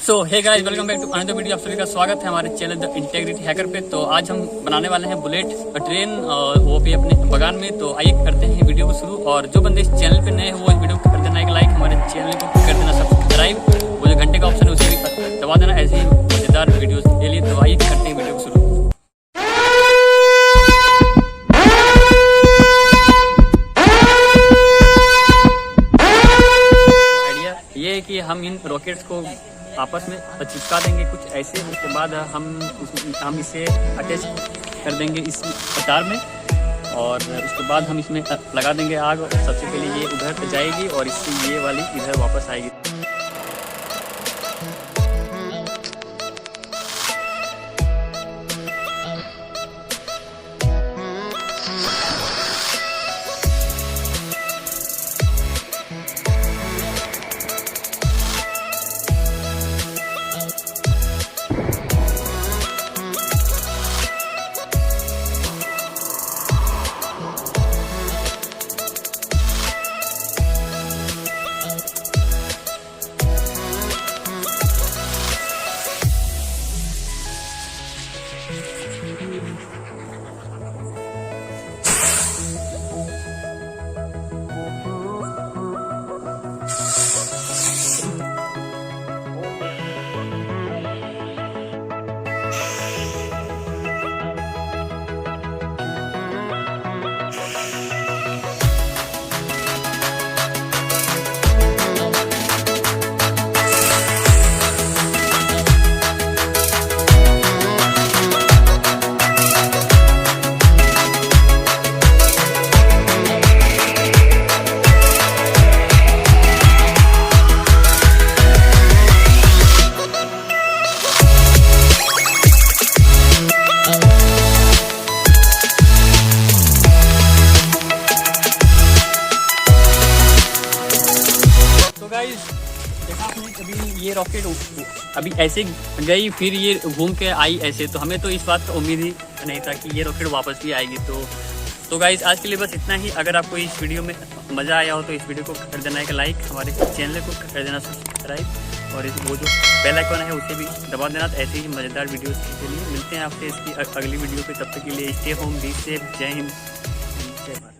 So hey guys, welcome back to another video. आप सभी का स्वागत है हमारे चैनल द इंटेग्रिटी हैकर पे। तो आज हम बनाने वाले हैं बुलेट ट्रेन, वो भी अपने बगान में। तो आइए करते हैं वीडियो को शुरू। और जो बंदे इस चैनल पे नए हैं वो इस वीडियो को कर देना एक लाइक, हमारे चैनल को कर देना सब्सक्राइब, वो जो घंटे का ऑप्शन है उसे भी दबा देना ऐसे ही मजेदार वीडियो के लिए। तो आइए करते हैं वीडियो को शुरू। आइडिया ये है कि हम इन रॉकेट्स को आपस में चिपका देंगे कुछ ऐसे। उसके बाद हम इसे अटैच कर देंगे इस तार में, और उसके बाद हम इसमें लगा देंगे आग। और सबसे पहले ये उधर पे जाएगी और इससे ये वाली इधर वापस आएगी। देखा आपने कभी ये रॉकेट अभी ऐसे गई फिर ये घूम के आई ऐसे, तो हमें तो इस बात का उम्मीद ही नहीं था कि ये रॉकेट वापस भी आएगी। तो गाइस आज के लिए बस इतना ही। अगर आपको इस वीडियो में मज़ा आया हो तो इस वीडियो को कर देना एक लाइक, हमारे चैनल को कर देना सब्सक्राइब, और वो जो बेल आइकन है उसे भी दबा देना। तो ऐसे ही मज़ेदार वीडियोज़ के लिए मिलते हैं आपसे इसकी अगली वीडियो पे। तब तक के लिए स्टे होम, बी सेफ, जय हिंद, जय भारत।